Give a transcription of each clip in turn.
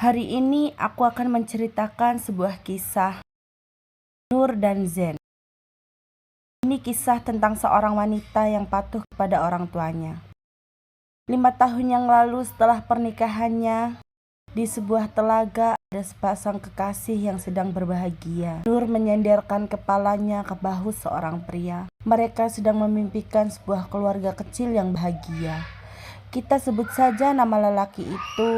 Hari ini aku akan menceritakan sebuah kisah Nur dan Zen. Ini kisah tentang seorang wanita yang patuh kepada orang tuanya. 5 tahun yang lalu setelah pernikahannya, di sebuah telaga ada sepasang kekasih yang sedang berbahagia. Nur menyandarkan kepalanya ke bahu seorang pria. Mereka sedang memimpikan sebuah keluarga kecil yang bahagia. Kita sebut saja nama lelaki itu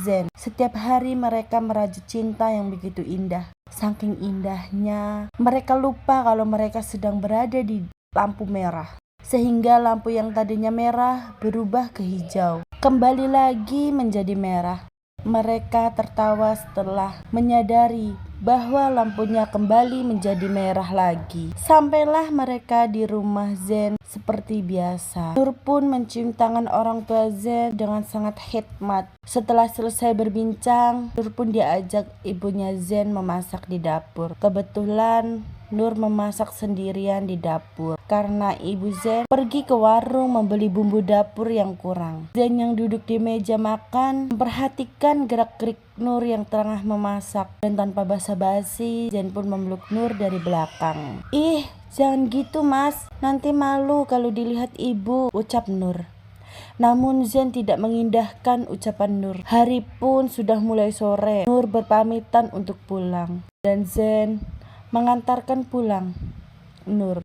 Zen. Setiap hari mereka merajut cinta yang begitu indah. Saking indahnya, mereka lupa kalau mereka sedang berada di lampu merah. Sehingga lampu yang tadinya merah berubah ke hijau. Kembali lagi menjadi merah. Mereka tertawa setelah menyadari bahwa lampunya kembali menjadi merah lagi. Sampailah mereka di rumah Zen seperti biasa. Nur pun mencium tangan orang tua Zen dengan sangat hikmat. Setelah selesai berbincang, Nur pun diajak ibunya Zen memasak di dapur. Kebetulan Nur memasak sendirian di dapur karena ibu Zen pergi ke warung membeli bumbu dapur yang kurang. Zen yang duduk di meja makan memperhatikan gerak-gerik Nur yang tengah memasak, dan tanpa basa-basi Zen pun memeluk Nur dari belakang. "Ih, jangan gitu mas, nanti malu kalau dilihat ibu," ucap Nur. Namun Zen tidak mengindahkan ucapan Nur. Hari pun sudah mulai sore. Nur berpamitan untuk pulang dan Zen mengantarkan pulang Nur.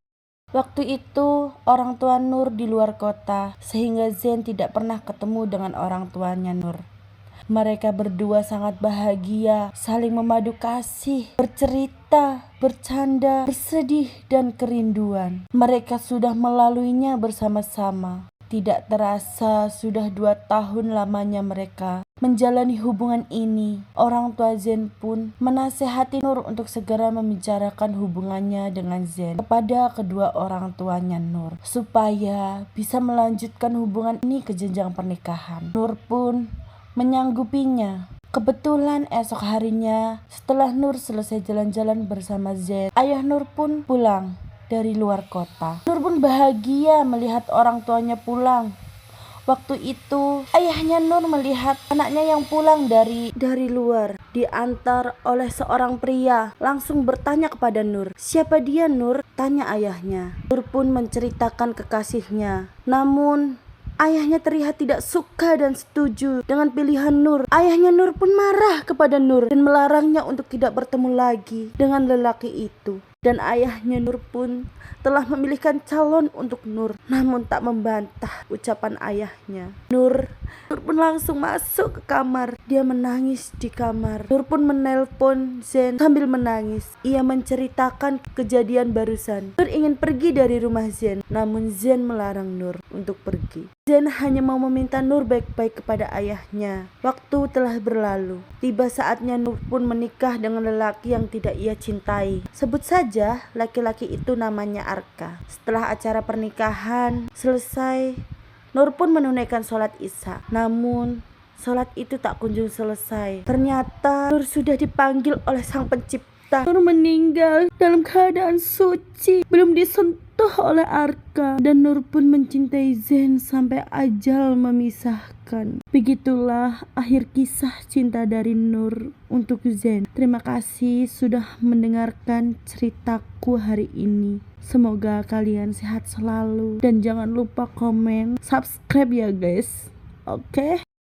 Waktu itu orang tua Nur di luar kota, sehingga Zen tidak pernah ketemu dengan orang tuanya Nur. Mereka berdua sangat bahagia, saling memadu kasih, bercerita, bercanda, bersedih, dan kerinduan. Mereka sudah melaluinya bersama-sama. Tidak terasa sudah 2 tahun lamanya mereka menjalani hubungan ini. Orang tua Zen pun menasehati Nur untuk segera membicarakan hubungannya dengan Zen kepada kedua orang tuanya Nur, supaya bisa melanjutkan hubungan ini ke jenjang pernikahan. Nur pun menyanggupinya. Kebetulan esok harinya setelah Nur selesai jalan-jalan bersama Zen, ayah Nur pun pulang dari luar kota. Nur pun bahagia melihat orang tuanya pulang. Waktu itu ayahnya Nur melihat anaknya yang pulang dari luar, diantar oleh seorang pria. Langsung bertanya kepada Nur, "Siapa dia Nur?" tanya ayahnya. Nur pun menceritakan kekasihnya. Namun ayahnya terlihat tidak suka dan setuju dengan pilihan Nur. Ayahnya Nur pun marah kepada Nur dan melarangnya untuk tidak bertemu lagi dengan lelaki itu. Dan ayahnya Nur pun telah memilihkan calon untuk Nur, namun tak membantah ucapan ayahnya. Nur pun langsung masuk ke kamar. Dia menangis di kamar. Nur pun menelpon Zen sambil menangis. Ia menceritakan kejadian barusan. Nur ingin pergi dari rumah Zen, namun Zen melarang Nur untuk pergi. Zen hanya mau meminta Nur baik-baik kepada ayahnya. Waktu telah berlalu. Tiba saatnya Nur pun menikah dengan lelaki yang tidak ia cintai. Sebut saja laki-laki itu namanya Arka. Setelah acara pernikahan selesai, Nur pun menunaikan sholat Isya. Namun sholat itu tak kunjung selesai. Ternyata Nur sudah dipanggil oleh Sang Pencipta. Nur meninggal dalam keadaan suci, belum disentuh oleh Arka. Dan Nur pun mencintai Zen sampai ajal memisahkan. Begitulah akhir kisah cinta dari Nur untuk Zen. Terima kasih sudah mendengarkan ceritaku hari ini. Semoga kalian sehat selalu dan jangan lupa komen, subscribe ya guys. Oke?